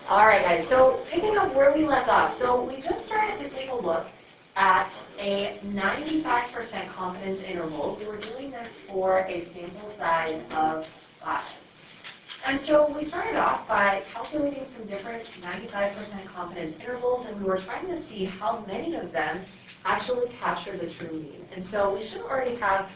All right, guys. So picking up where we left off. So we just started to take a look at a 95% confidence interval. We were doing this for a sample size of 5. And so we started off by calculating some different 95% confidence intervals, and we were trying to see how many of them actually capture the true mean. And so we should already have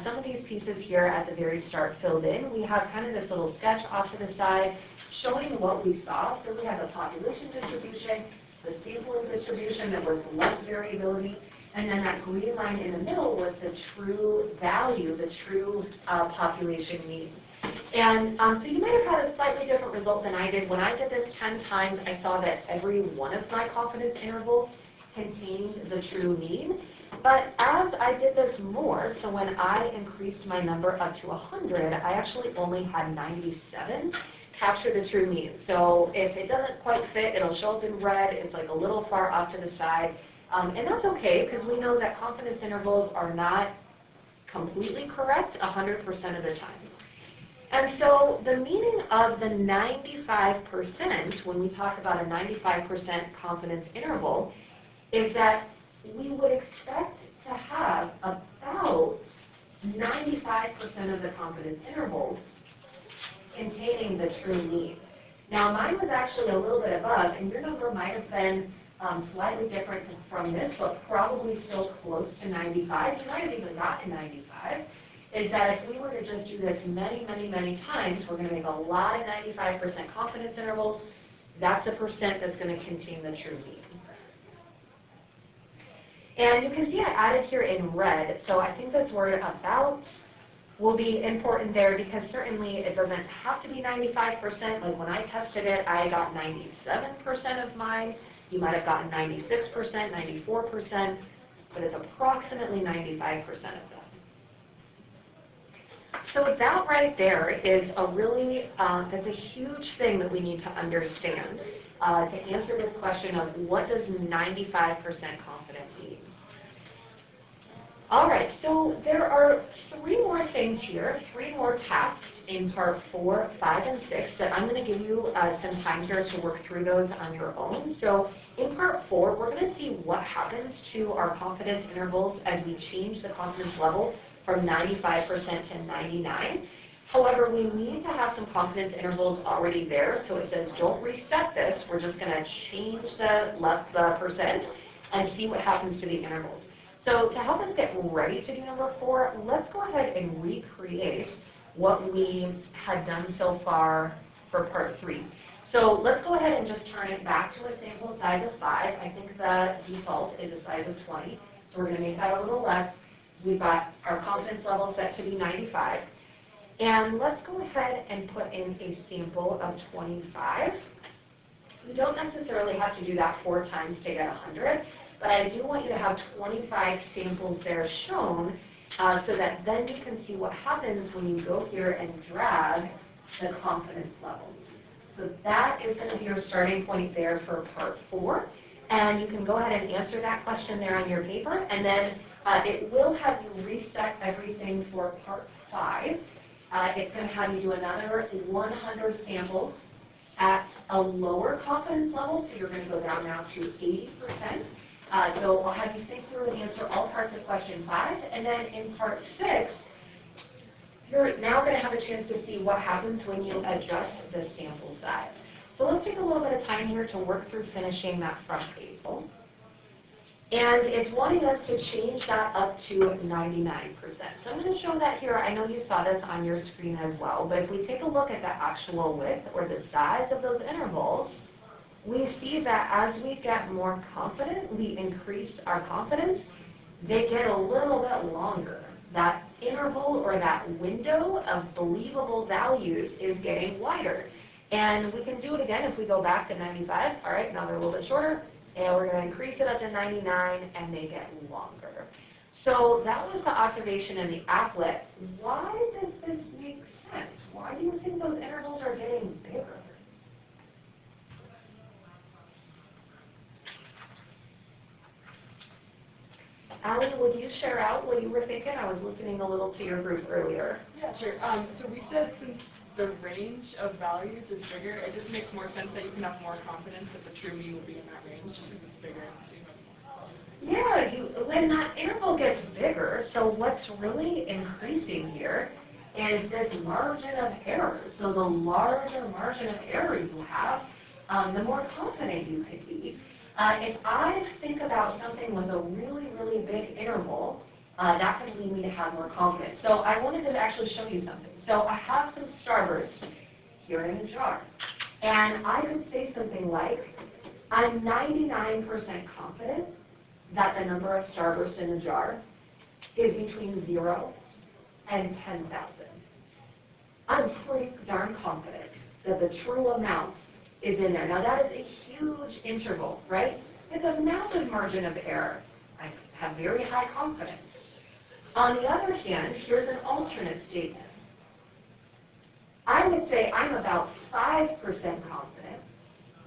some of these pieces here at the very start filled in. We have kind of this little sketch off to the side showing what we saw. So we have the population distribution, the sampling distribution that was less variability, and then that green line in the middle was the true value, the true population mean. And so you might have had a slightly different result than I did. When I did this 10 times, I saw that every one of my confidence intervals contained the true mean. But as I did this more, so when I increased my number up to 100, I actually only had 97 capture the true mean. So if it doesn't quite fit, it'll show up in red. It's like a little far off to the side. And that's okay, because we know that confidence intervals are not completely correct 100% of the time. And so the meaning of the 95%, when we talk about a 95% confidence interval, is that we would expect to have about 95% of the confidence intervals containing the true mean. Now mine was actually a little bit above, and your number might have been slightly different from this, but probably still close to 95. You might have even gotten 95. Is that if we were to just do this many, many, many times, we're going to make a lot of 95% confidence intervals. That's the percent that's going to contain the true mean. And you can see I added here in red, so I think this word about will be important there, because certainly it doesn't have to be 95%. Like when I tested it, I got 97% of mine. You might have gotten 96%, 94%, but it's approximately 95% of them. So that right there is a really, that's a huge thing that we need to understand to answer this question of what does 95% confidence mean. All right, so there are 3 more things here, 3 more tasks in part 4, 5, and 6 that I'm going to give you some time here to work through those on your own. So in part 4, we're going to see what happens to our confidence intervals as we change the confidence level from 95% to 99. However, we need to have some confidence intervals already there, so it says don't reset this. We're just going to change the percent and see what happens to the intervals. So to help us get ready to do number 4, let's go ahead and recreate what we had done so far for part 3. So let's go ahead and just turn it back to a sample size of 5. I think the default is a size of 20, so we're going to make that a little less. We've got our confidence level set to be 95. And let's go ahead and put in a sample of 25. You don't necessarily have to do that 4 times to get 100, but I do want you to have 25 samples there shown so that then you can see what happens when you go here and drag the confidence level. So that is going to be your starting point there for part 4. And you can go ahead and answer that question there on your paper, and then it will have you reset everything for part 5. It's going to have you do another 100 samples at a lower confidence level, so you're going to go down now to 80%. So I'll have you think through and answer all parts of question 5, and then in part 6, you're now going to have a chance to see what happens when you adjust the sample size. So let's take a little bit of time here to work through finishing that front page. And it's wanting us to change that up to 99%. So I'm going to show that here. I know you saw this on your screen as well, but if we take a look at the actual width or the size of those intervals, we see that as we get more confident, we increase our confidence, they get a little bit longer. That interval or that window of believable values is getting wider. And we can do it again if we go back to 95. All right, now they're a little bit shorter. And we're going to increase it up to 99, and they get longer. So that was the observation in the applet. Why does this make sense? Why do you think those intervals are getting bigger? Allie, would you share out what you were thinking? I was listening a little to your group earlier. Yeah, sure. So we said since the range of values is bigger, it just makes more sense that you can have more confidence that the true mean will be in that range because it's bigger. Yeah, when that interval gets bigger, so what's really increasing here is this margin of error. So the larger margin of error you have, the more confident you could be. If I think about something with a really, really big interval, that could lead me to have more confidence. So I wanted to actually show you something. So I have some Starburst here in a jar. And I could say something like, I'm 99% confident that the number of Starburst in the jar is between 0 and 10,000. I'm pretty darn confident that the true amount is in there. Now that is a huge interval, right? It's a massive margin of error. I have very high confidence. On the other hand, here's an alternate statement. I would say I'm about 5% confident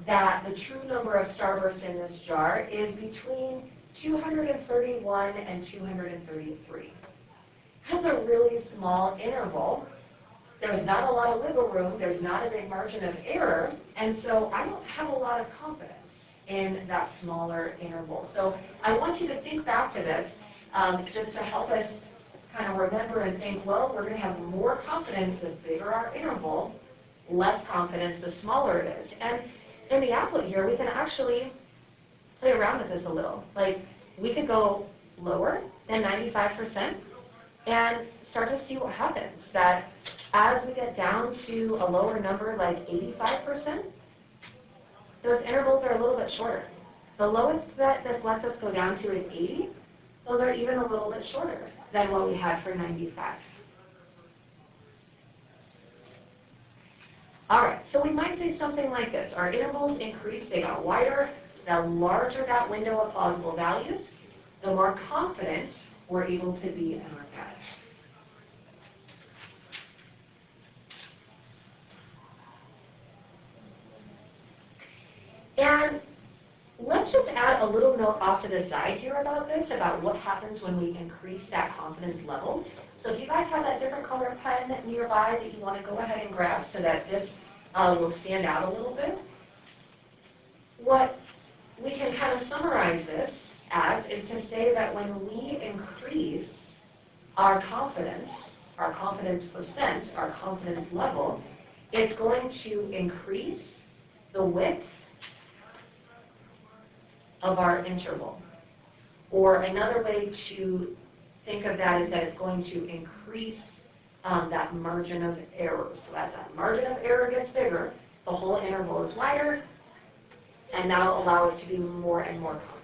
that the true number of Starburst in this jar is between 231 and 233. That's a really small interval. There's not a lot of wiggle room. There's not a big margin of error. And so I don't have a lot of confidence in that smaller interval. So I want you to think back to this just to help us kind of remember and think, well, we're going to have more confidence the bigger our interval, less confidence the smaller it is. And in the applet here, we can actually play around with this a little. Like, we could go lower than 95% and start to see what happens. That as we get down to a lower number like 85%, those intervals are a little bit shorter. The lowest that this lets us go down to is 80. Those are even a little bit shorter than what we had for 95. All right, so we might say something like this. Our intervals increased, they got wider. The larger that window of plausible values, the more confident we're able to be in our data. And let's just add a little note off to the side here about this, about what happens when we increase that confidence level. So if you guys have that different color pen nearby that you want to go ahead and grab so that this will stand out a little bit, what we can kind of summarize this as is to say that when we increase our confidence percent, our confidence level, it's going to increase the width of our interval. Or another way to think of that is that it's going to increase that margin of error. So as that margin of error gets bigger, the whole interval is wider, and that'll allow us to be more and more confident.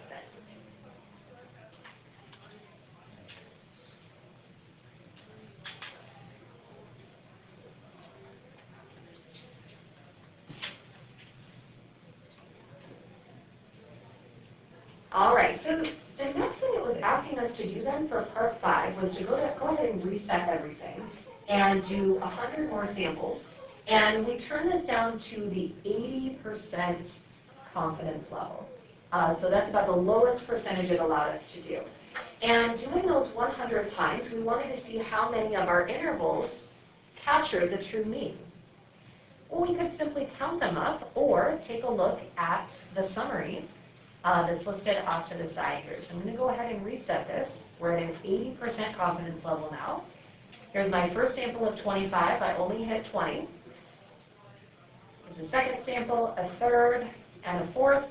All right, so the next thing it was asking us to do then for part 5 was to go ahead and reset everything and do 100 more samples. And we turn this down to the 80% confidence level. So that's about the lowest percentage it allowed us to do. And doing those 100 times, we wanted to see how many of our intervals captured the true mean. Well, we could simply count them up or take a look at the summary that's listed off to the side here. So I'm going to go ahead and reset this. We're at an 80% confidence level now. Here's my first sample of 25. I only hit 20. There's a second sample, a third, and a fourth.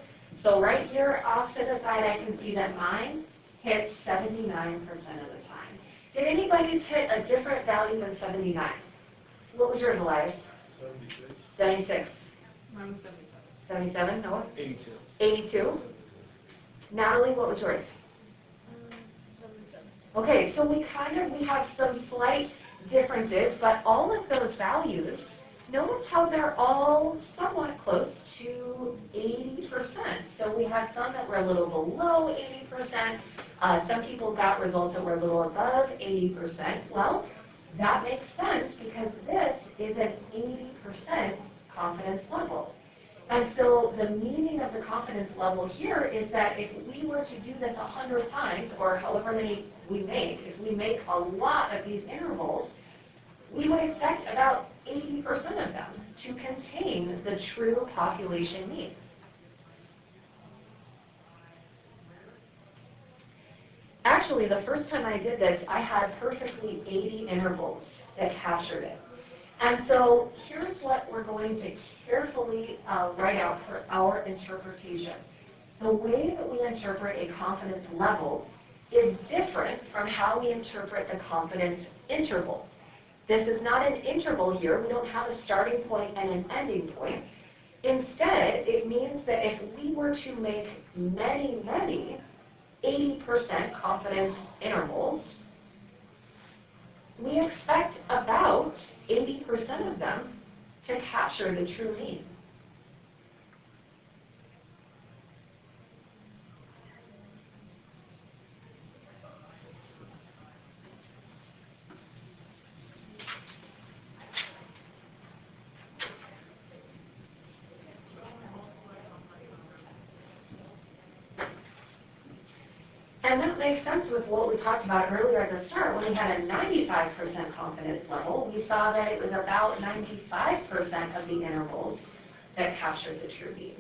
So right here off to the side, I can see that mine hit 79% of the time. Did anybody's hit a different value than 79? What was yours, Elias? 76. 76. Mine was 77. 77, Noah? 82. 82. Natalie, what was yours? 77. Okay, so we have some slight differences, but all of those values, notice how they're all somewhat close to 80%. So we have some that were a little below 80%. Some people got results that were a little above 80%. Well, that makes sense because this is an 80% confidence level. And so the meaning of the confidence level here is that if we were to do this 100 times, or however many we make, if we make a lot of these intervals, we would expect about 80% of them to contain the true population mean. Actually, the first time I did this, I had perfectly 80 intervals that captured it. And so here's what we're going to carefully write out for our interpretation. The way that we interpret a confidence level is different from how we interpret the confidence interval. This is not an interval here. We don't have a starting point and an ending point. Instead, it means that if we were to make many, many 80% confidence intervals, we expect about 80% of them to capture the true mean. And that makes sense with what we talked about earlier at the start. When we had a 95% confidence level, we saw that it was about 95% of the intervals that captured the true mean.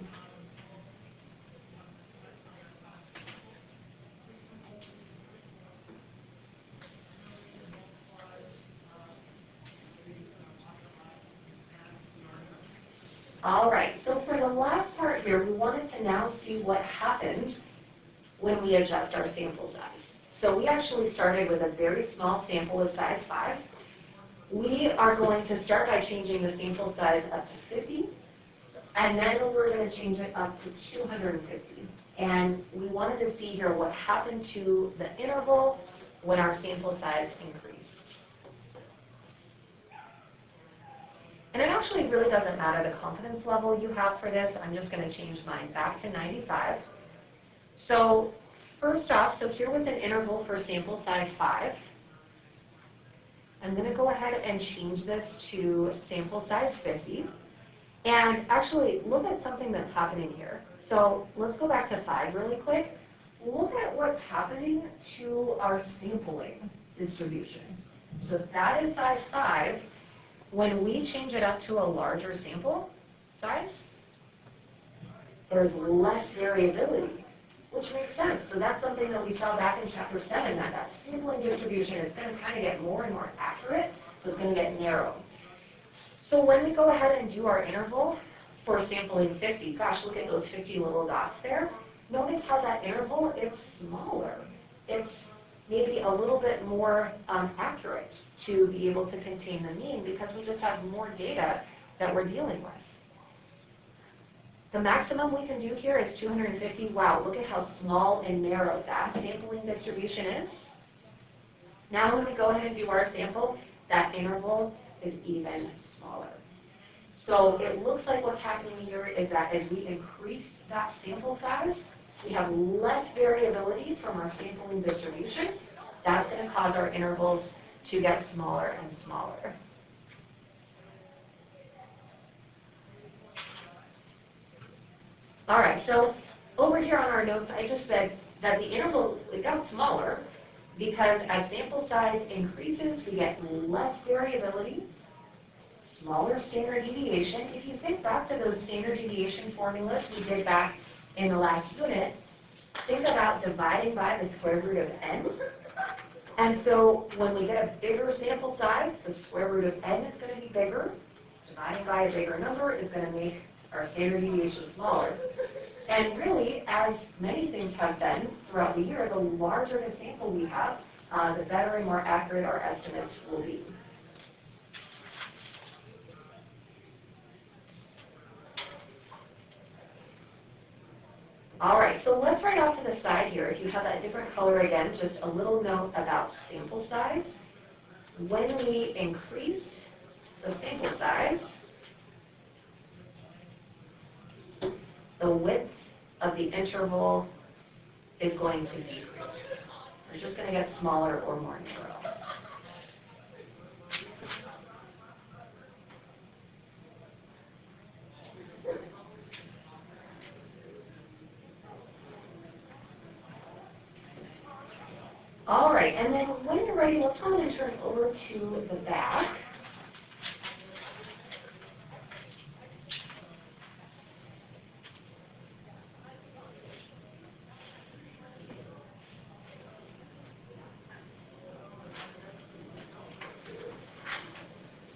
All right, so for the last part here, we wanted to now see what happened when we adjust our sample size. So we actually started with a very small sample of size 5. We are going to start by changing the sample size up to 50, and then we're going to change it up to 250. And we wanted to see here what happened to the interval when our sample size increased. And it actually really doesn't matter the confidence level you have for this. I'm just going to change mine back to 95. So first off, so here was an interval for sample size 5. I'm going to go ahead and change this to sample size 50. And actually, look at something that's happening here. So let's go back to 5 really quick. Look at what's happening to our sampling distribution. So that is size 5. When we change it up to a larger sample size, there's less variability, which makes sense. So that's something that we saw back in chapter 7, that sampling distribution is going to kind of get more and more accurate, so it's going to get narrow. So when we go ahead and do our interval for sampling 50, gosh, look at those 50 little dots there. Notice how that interval is smaller. It's maybe a little bit more accurate to be able to contain the mean because we just have more data that we're dealing with. The maximum we can do here is 250. Wow, look at how small and narrow that sampling distribution is. Now when we go ahead and do our sample, that interval is even smaller. So it looks like what's happening here is that as we increase that sample size, we have less variability from our sampling distribution. That's going to cause our intervals to get smaller and smaller. All right, so over here on our notes, I just said that the interval got smaller because as sample size increases, we get less variability, smaller standard deviation. If you think back to those standard deviation formulas we did back in the last unit, think about dividing by the square root of n. And so when we get a bigger sample size, the square root of n is going to be bigger. Dividing by a bigger number is going to make our standard deviation smaller. And really, as many things have been throughout the year, the larger the sample we have, the better and more accurate our estimates will be. All right, so let's write off to the side here. If you have that different color again, just a little note about sample size. When we increase the sample size, the width of the interval is going to decrease. It's just going to get smaller or more narrow. All right, and then when you're ready, let's go ahead and turn over to the back.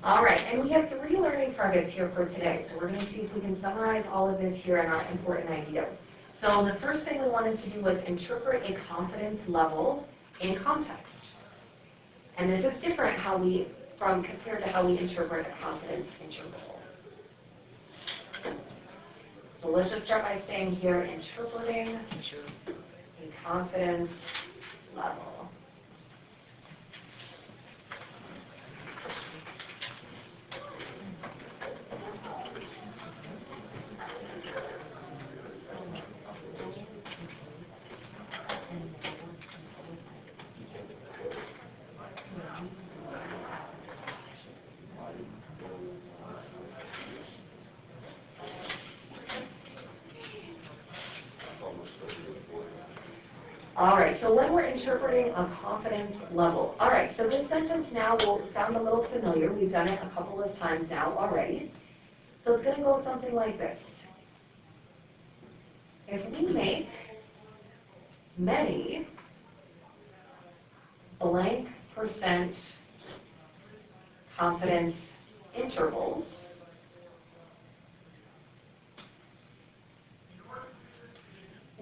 All right, and we have 3 learning targets here for today. So we're going to see if we can summarize all of this here in our important ideas. So the first thing we wanted to do was interpret a confidence level in context. And this is different compared to how we interpret a confidence interval. So let's just start by saying here, interpreting a confidence level. All right, so when we're interpreting a confidence level, all right, so this sentence now will sound a little familiar. We've done it a couple of times now already. So it's going to go something like this. If we make many blank percent confidence intervals,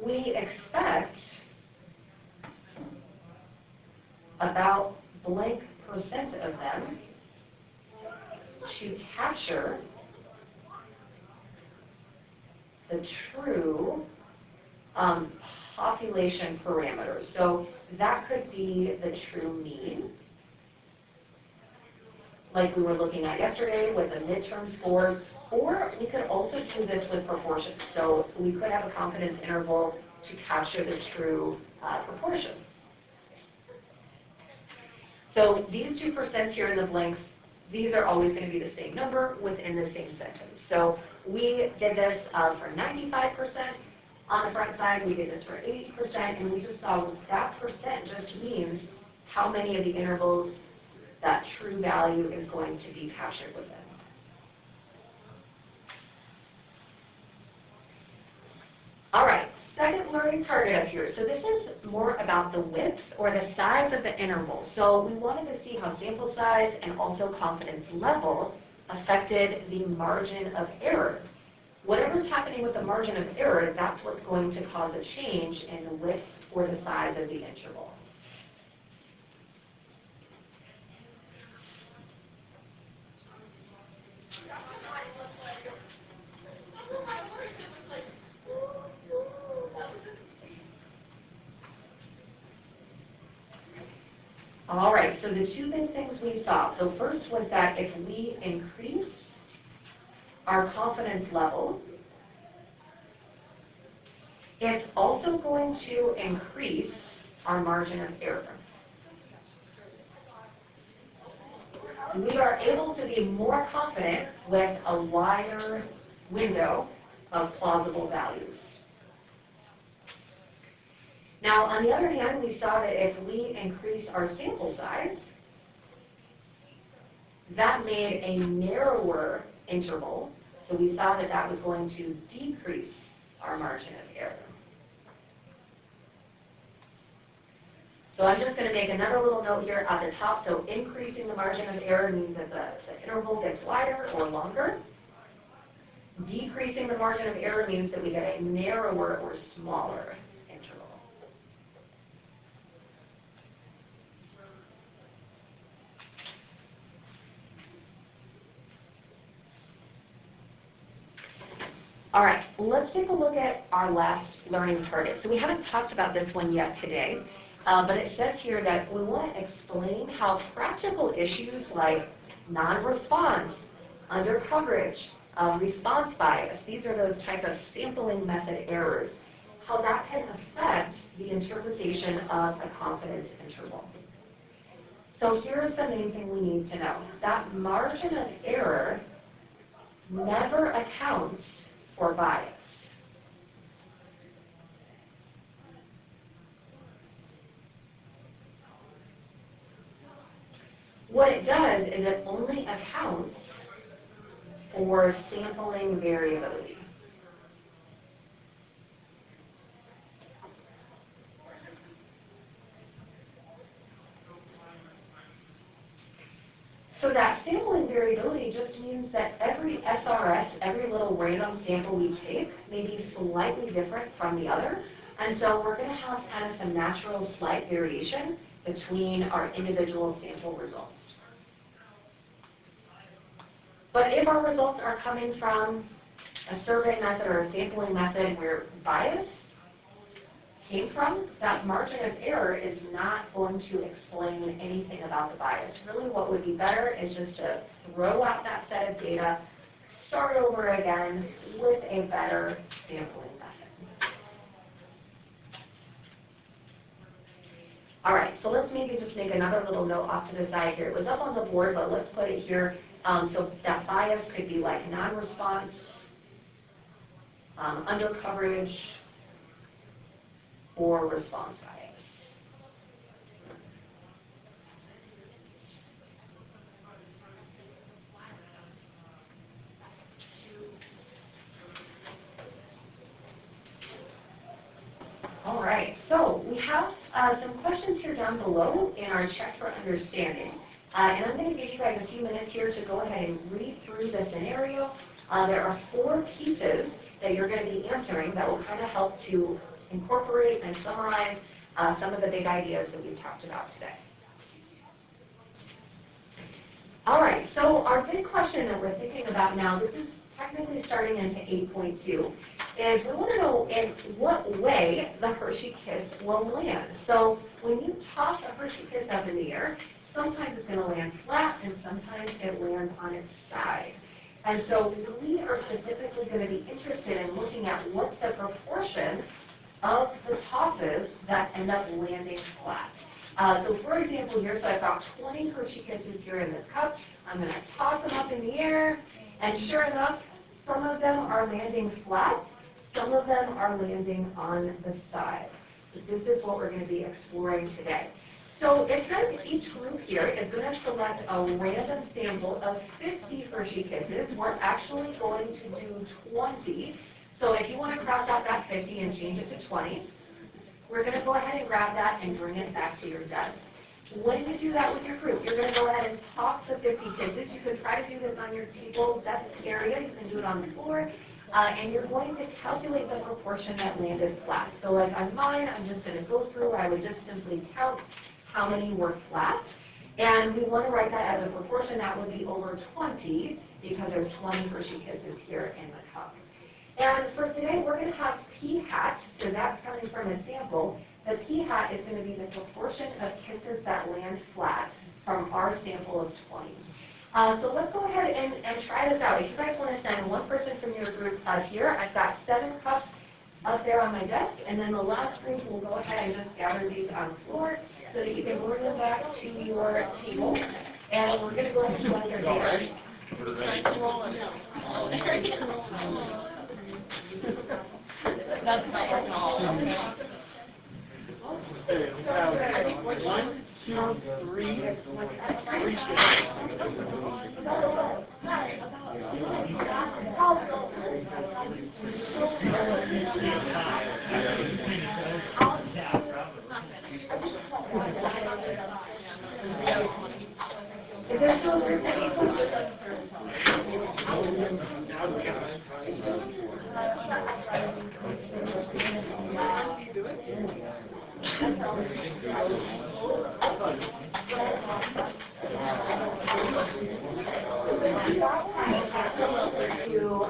we expect about blank percent of them to capture the true population parameters. So that could be the true mean, like we were looking at yesterday with the midterm scores, or we could also do this with proportions. So we could have a confidence interval to capture the true proportion. So these 2% here in the blanks, these are always going to be the same number within the same sentence. So we did this for 95% on the front side, we did this for 80%, and we just saw that percent just means how many of the intervals that true value is going to be captured within. All right, second learning target up here. So this is more about the width or the size of the interval. So we wanted to see how sample size and also confidence level affected the margin of error. Whatever's happening with the margin of error, that's what's going to cause a change in the width or the size of the interval. All right, so the 2 big things we saw. So first was that if we increase our confidence level, it's also going to increase our margin of error. We are able to be more confident with a wider window of plausible values. Now, on the other hand, we saw that if we increase our sample size, that made a narrower interval. So we saw that that was going to decrease our margin of error. So I'm just going to make another little note here at the top. So increasing the margin of error means that the interval gets wider or longer. Decreasing the margin of error means that we get a narrower or smaller interval. All right, let's take a look at our last learning target. So we haven't talked about this one yet today, but it says here that we want to explain how practical issues like non-response, under-coverage, response bias, these are those type of sampling method errors, how that can affect the interpretation of a confidence interval. So here's the main thing we need to know. That margin of error never accounts for bias. What it does is it only accounts for sampling variability. So that sampling variability variability just means that every SRS, every little random sample we take, may be slightly different from the other. And so we're going to have kind of some natural slight variation between our individual sample results. But if our results are coming from a survey method or a sampling method where bias came from, that margin of error is not going to explain anything about the bias. Really what would be better is just to throw out that set of data, start over again with a better sampling method. All right, so let's maybe just make another little note off to the side here. It was up on the board, but let's put it here. So that bias could be like non-response, under coverage, or response bias. All right, so we have some questions here down below in our check for understanding. And I'm going to give you guys a few minutes here to go ahead and read through the scenario. There are 4 pieces that you're going to be answering that will kind of help to incorporate and summarize some of the big ideas that we've talked about today. All right, so our big question that we're thinking about now, this is technically starting into 8.2, is we want to know in what way the Hershey Kiss will land. So when you toss a Hershey Kiss up in the air, sometimes it's going to land flat and sometimes it lands on its side. And so we are specifically going to be interested in looking at what's the proportion of the tosses that end up landing flat. So for example here, so I've got 20 Hershey Kisses here in this cup. I'm going to toss them up in the air, and sure enough, some of them are landing flat, some of them are landing on the side. So this is what we're going to be exploring today. So it says each group here is going to select a random sample of 50 Hershey Kisses. We're actually going to do 20. So if you want to cross out that 50 and change it to 20, we're going to go ahead and grab that and bring it back to your desk. When you do that with your group, you're going to go ahead and toss the 50 kisses. You can try to do this on your table desk area. You can do it on the floor. And you're going to calculate the proportion that landed flat. So like on mine, I'm just going to go through. I would just simply count how many were flat. And we want to write that as a proportion that would be over 20 because there's 20 Hershey Kisses here in the cup. And for today, we're going to have P hat, so that's coming from a sample. The P hat is going to be the proportion of kisses that land flat from our sample of 20. So let's go ahead and try this out. If you guys want to send one person from your group here, I've got 7 cups up there on my desk, and then the last group will go ahead and just gather these on the floor so that you can bring them back to your table. And we're going to go ahead and collect their data. That's not working at all. Okay, we have 1, 2, 3, 3 Is there still a group that needs one?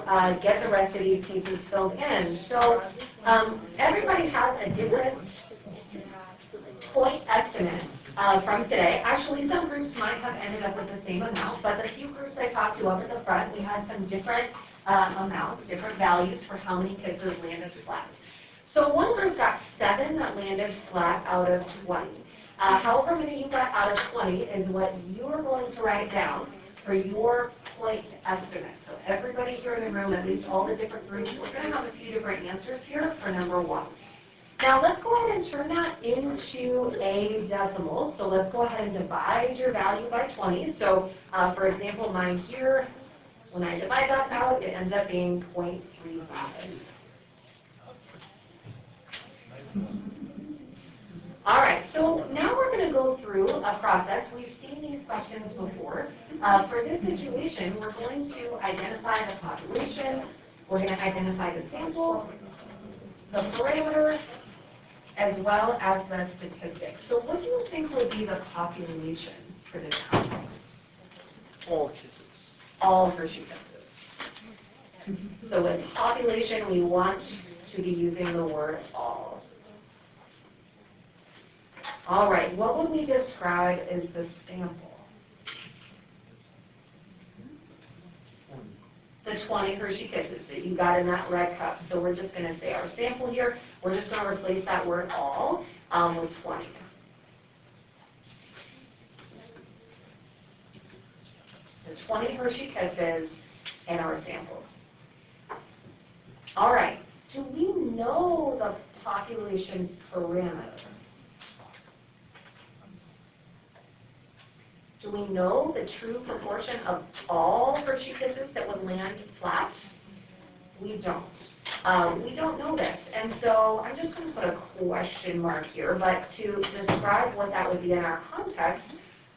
To get the rest of these pieces filled in. So everybody has a different point estimate from today. Actually, some groups might have ended up with the same amount, but the few groups I talked to up at the front, we had some different amounts, different values for how many kisses landed flat. So one group got 7 that landed flat out of 20. However many you got out of 20 is what you're going to write down for your point estimate. So everybody here in the room, at least all the different groups, we're going to have a few different answers here for number 1. Now let's go ahead and turn that into a decimal. So let's go ahead and divide your value by 20. So for example, mine here, when I divide that out, it ends up being 0.35. All right, so now we're going to go through a process. We've seen these questions before. For this situation, we're going to identify the population, we're going to identify the sample, the parameter, as well as the statistics. So what do you think would be the population for this context? All kisses. All Hershey Kisses. So with population, we want to be using the word all. All right, what would we describe as the sample? The 20 Hershey Kisses that you got in that red cup. So we're just going to say our sample here. We're just going to replace that word all with 20. The 20 Hershey Kisses in our sample. All right, do we know the population parameter? Do we know the true proportion of all Hershey Kisses that would land flat? We don't. We don't know this, and so I'm just going to put a question mark here, but to describe what that would be in our context,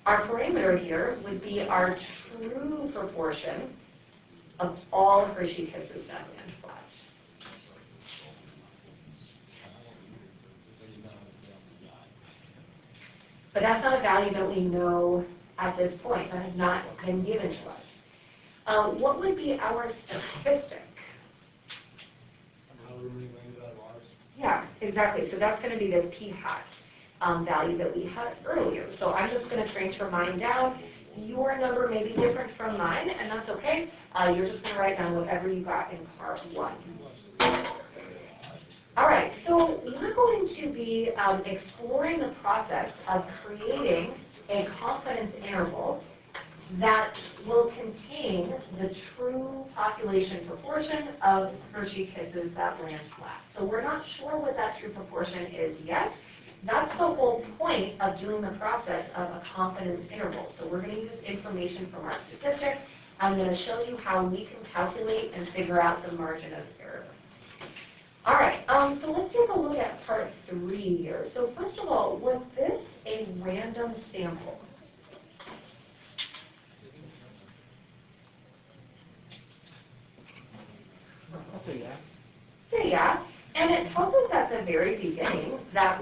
our parameter here would be our true proportion of all Hershey Kisses that land flat. But that's not a value that we know at this point. That has not been given to us. What would be our statistic? Yeah, exactly. So that's going to be this p-hat value that we had earlier. So I'm just going to transfer mine down. Your number may be different from mine, and that's okay. You're just going to write down whatever you got in part 1. All right, so we're going to be exploring the process of creating a confidence interval that will contain the true population proportion of Hershey Kisses that land flat. So we're not sure what that true proportion is yet. That's the whole point of doing the process of a confidence interval. So we're going to use information from our statistics. I'm going to show you how we can calculate and figure out the margin of error. All right, so let's take a look at part 3 here. So first of all, was this a random sample? I'll say yeah. Say yeah. And it tells us at the very beginning that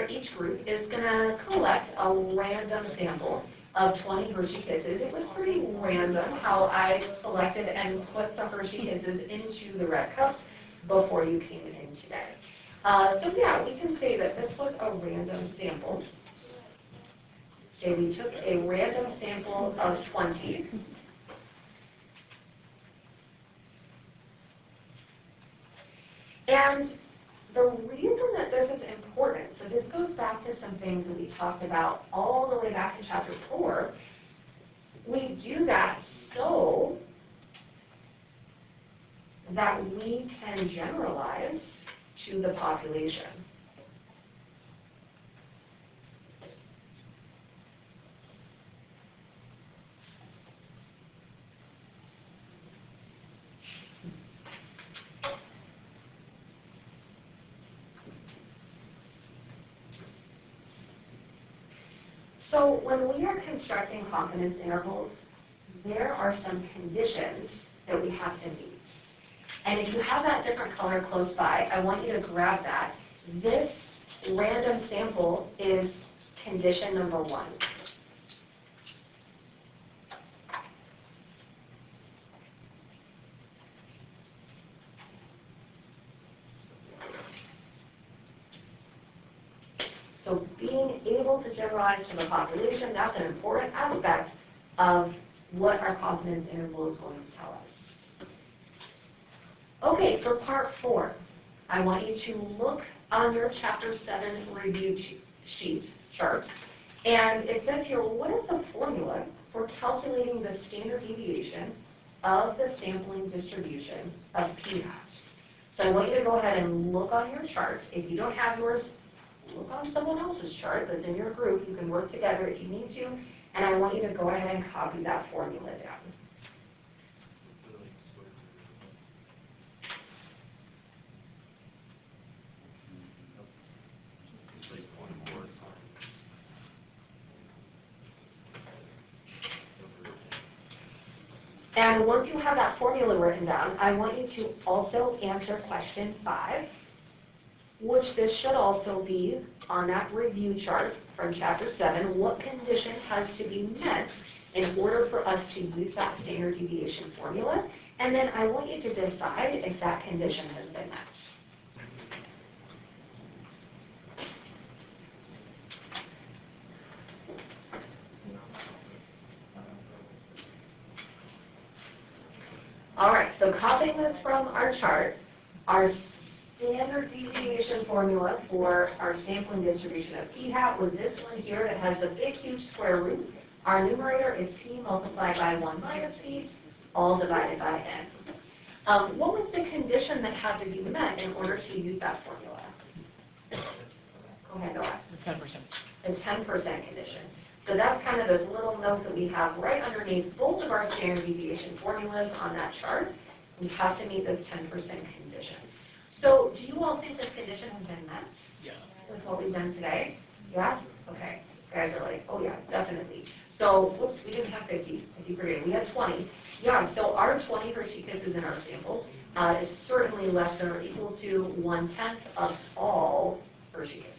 each group is going to collect a random sample of 20 Hershey Kisses. It was pretty random how I selected and put the Hershey Kisses into the red cups before you came in today. So yeah, we can say that this was a random sample. Okay, we took a random sample of 20. And the reason that this is important, so this goes back to some things that we talked about all the way back in chapter 4. We do that so that we can generalize to the population. So when we are constructing confidence intervals, there are some conditions that we have to meet. And if you have that different color close by, I want you to grab that. This random sample is condition number 1. So being able to generalize to the population, that's an important aspect of what our confidence interval is going to tell us. Okay, for part 4, I want you to look on your chapter 7 review sheet chart. And it says here, what is the formula for calculating the standard deviation of the sampling distribution of p-hat? So I want you to go ahead and look on your chart. If you don't have yours, look on someone else's chart that's in your group. You can work together if you need to. And I want you to go ahead and copy that formula down. And once you have that formula written down, I want you to also answer question 5, which this should also be on that review chart from chapter 7. What condition has to be met in order for us to use that standard deviation formula? And then I want you to decide if that condition has been met. All right, so copying this from our chart, our standard deviation formula for our sampling distribution of p hat was this one here that has the big, huge square root. Our numerator is p multiplied by 1 minus p, all divided by n. What was the condition that had to be met in order to use that formula? Go ahead, Noah. The 10%. The 10% condition. So that's kind of this little note that we have right underneath both of our standard deviation formulas on that chart. We have to meet this 10% condition. So do you all think this condition has been met? Yeah. With what we've done today? Yeah? Okay. You guys are like, oh yeah, definitely. So, whoops, we didn't have 50. I keep forgetting. We had 20. Yeah, so our 20 Hershey Kisses in our sample is certainly less than or equal to 1/10 of all Hershey Kisses.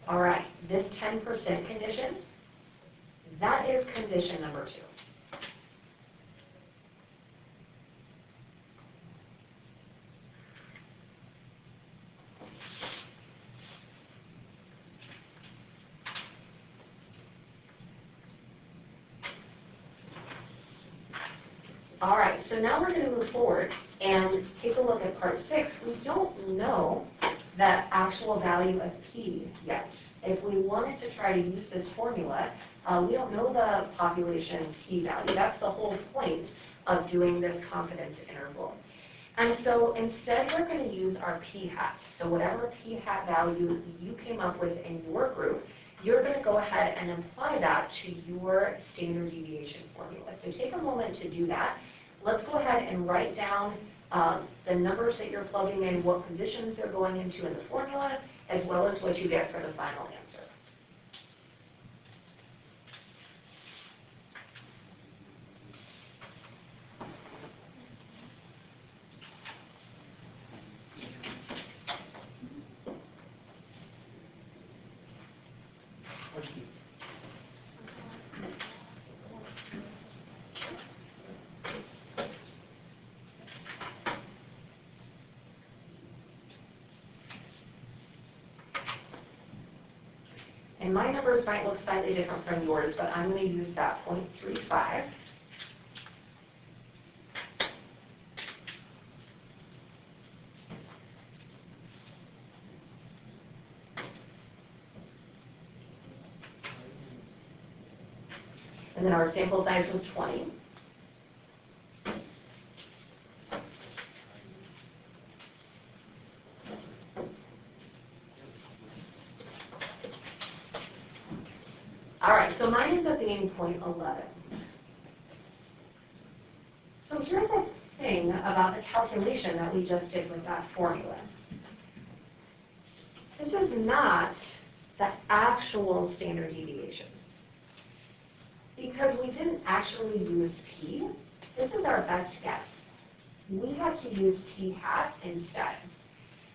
All right, this 10% condition, that is condition number 2. All right, so now we're going to move forward and take a look at part 6. We don't know that actual value of p yet. If we wanted to try to use this formula, we don't know the population p-value. That's the whole point of doing this confidence interval. And so instead we're going to use our p-hat. So whatever p-hat value you came up with in your group, you're going to go ahead and apply that to your standard deviation formula. So take a moment to do that. Let's go ahead and write down the numbers that you're plugging in, what positions they're going into in the formula, as well as what you get for the final answer. And my numbers might look slightly different from yours, but I'm going to use that 0.35. And then our sample size was 20. All right, so mine ends up being 0.11. So here's the thing about the calculation that we just did with that formula. This is not the actual standard deviation. Because we didn't actually use p, this is our best guess. We had to use p-hat instead.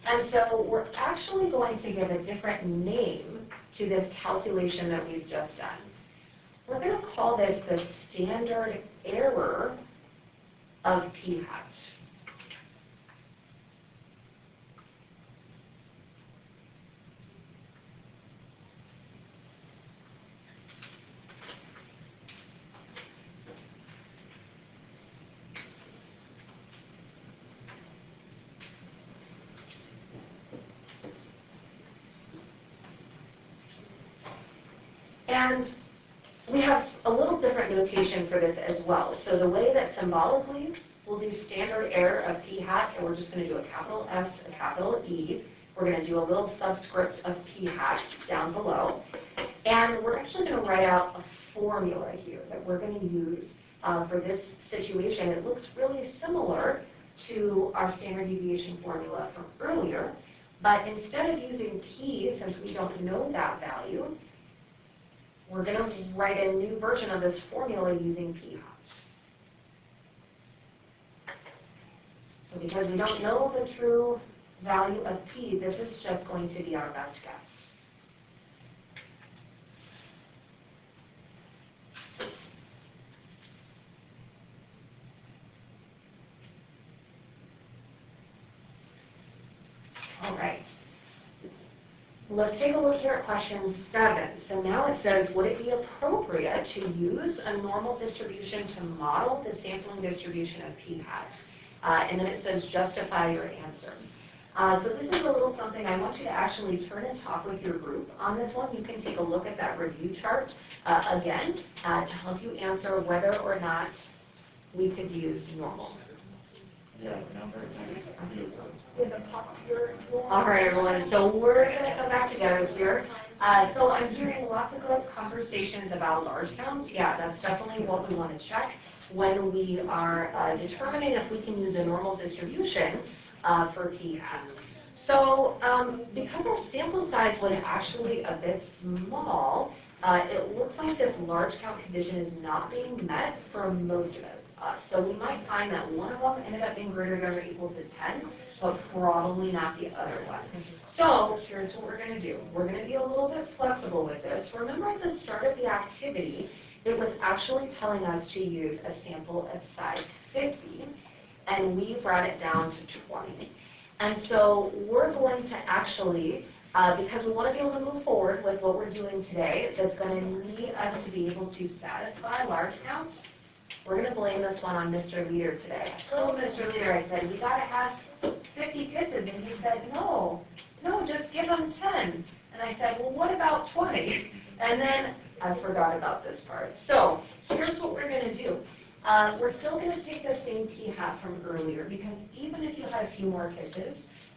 And so we're actually going to give a different name to this calculation that we've just done. We're going to call this the standard error of p-hat. And we have a little different notation for this as well. So the way that symbolically we'll do standard error of p-hat, and we're just going to do a capital S, a capital E. We're going to do a little subscript of p-hat down below. And we're actually going to write out a formula here that we're going to use for this situation. It looks really similar to our standard deviation formula from earlier, But instead of using P, since we don't know that value, we're going to write a new version of this formula using p hat. So because we don't know the true value of p, this is just going to be our best guess. All right. Let's take a look here at question 7. So now it says, would it be appropriate to use a normal distribution to model the sampling distribution of p hat? And then it says, justify your answer. So this is a little something I want you to actually turn and talk with your group on this one. You can take a look at that review chart again to help you answer whether or not we could use normal. All right, everyone, so we're going to come back together here. So I'm hearing lots of good conversations about large counts. Yeah, that's definitely what we want to check when we are determining if we can use a normal distribution for p hat. So because our sample size was actually a bit small, it looks like this large count condition is not being met for most of it. So we might find that one of them ended up being greater than or equal to 10, but probably not the other one. So here's what we're going to do. We're going to be a little bit flexible with this. Remember at the start of the activity, it was actually telling us to use a sample of size 50, and we brought it down to 20. And so we're going to actually, because we want to be able to move forward with what we're doing today, that's going to need us to be able to satisfy large counts. We're going to blame this one on Mr. Leader today. I told Mr. Leader, I said, we got to have 50 kisses. And he said, no, just give them 10. And I said, well, what about 20? And then I forgot about this part. So here's what we're going to do. We're still going to take the same p hat from earlier, because even if you had a few more kisses,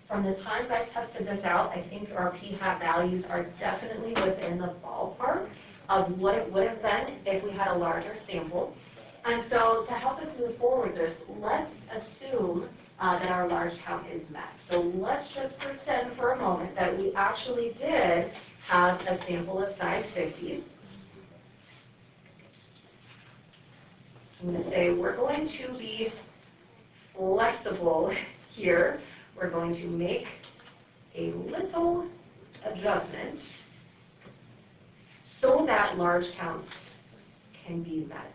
from the time I tested this out, I think our p hat values are definitely within the ballpark of what it would have been if we had a larger sample. And so to help us move forward with this, let's assume that our large count is met. So let's just pretend for a moment that we actually did have a sample of size 50. I'm going to say we're going to be flexible here. We're going to make a little adjustment so that large counts can be met.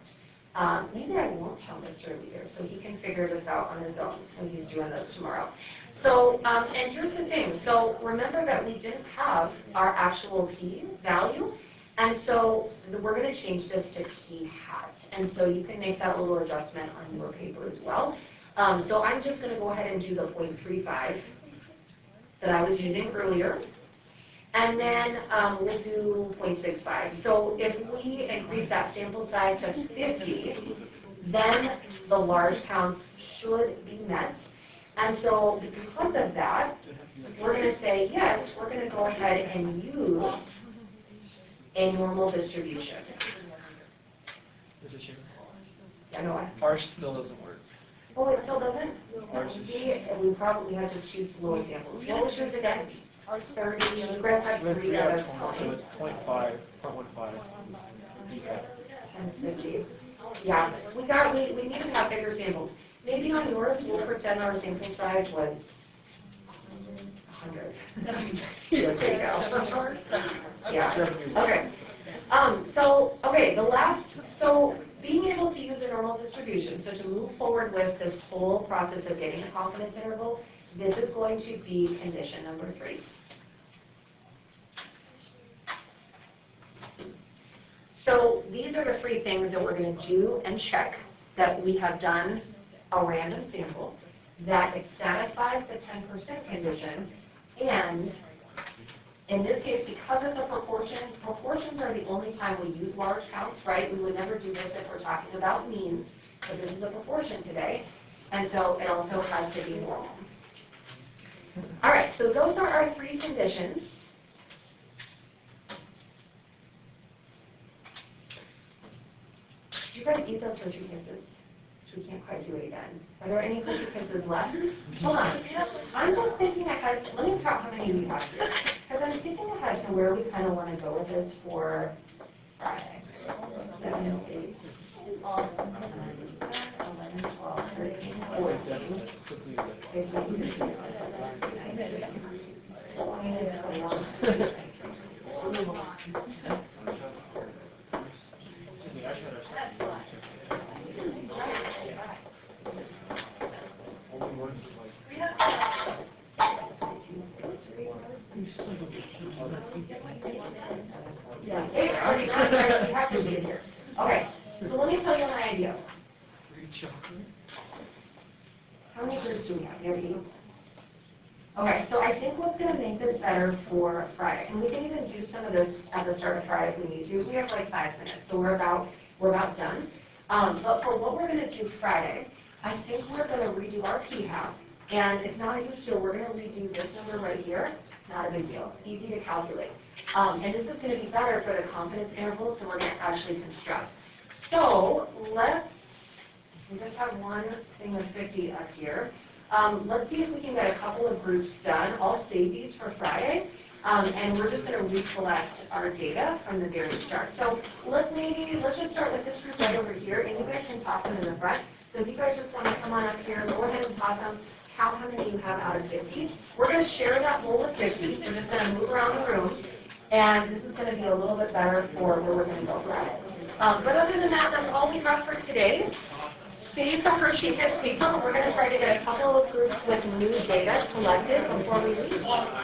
Maybe I won't tell Mr. Leader so he can figure this out on his own when he's doing this tomorrow. So, and here's the thing. So remember that we didn't have our actual p value, and so we're going to change this to p hat. And so you can make that little adjustment on your paper as well. So I'm just going to go ahead and do the 0.35 that I was using earlier. And then we'll do 0.65. So if we increase that sample size to 50, then the large counts should be met. And so because of that, we're going to say, yes, we're going to go ahead and use a normal distribution. Yeah, no, Ours still doesn't work. oh, it still doesn't? We probably had to choose lower samples. What was yours again? 30, Grant had 3 out of 20. So it's 0.5, 0.15. And 50. Yeah, we need to have bigger samples. Maybe on yours, we'll pretend our sample size was 100. There you go. Yeah, okay. So being able to use a normal distribution, so to move forward with this whole process of getting a confidence interval, this is going to be condition number 3. So these are the 3 things that we're going to do and check that we have done a random sample, that it satisfies the 10% condition, and in this case, because it's a proportion, proportions are the only time we use large counts, right? We would never do this if we're talking about means, but this is a proportion today, and so it also has to be normal. All right, so those are our 3 conditions. Did you guys eat those 2 kisses? we can't quite do it again. Are there any cookie kisses left? Hold on. I'm just thinking ahead, let me count how many we have here. Because I'm thinking ahead to where we kind of want to go with this for Friday. 7, 8, 11, 12, 13, 14, 15, 16, yeah, you have to be here. Okay, so let me tell you my idea. How many groups do we have? You have 8? Okay, so I think what's going to make this better for Friday, and we can even do some of this at the start of Friday if we need to. We have like 5 minutes, so we're about done. But for what we're going to do Friday, I think we're going to redo our p-hat. And it's not a huge deal. We're going to redo this number right here. Not a big deal. Easy to calculate. And this is going to be better for the confidence intervals, and we're going to actually construct. So we just have one thing of 50 up here. Let's see if we can get a couple of groups done. I'll save these for Friday. And we're just going to recollect our data from the very start. So let's just start with this group right over here, and you guys can toss them in the front. So if you guys just want to come on up here, go ahead and toss them. Count how many you have out of 50. We're going to share that bowl of 50. We're just going to move around the room, and this is going to be a little bit better for where we're going to go Friday. But other than that, that's all we have for today. Save the Hershey Kiss paper. We're going to try to get a couple of groups with new data collected before we leave.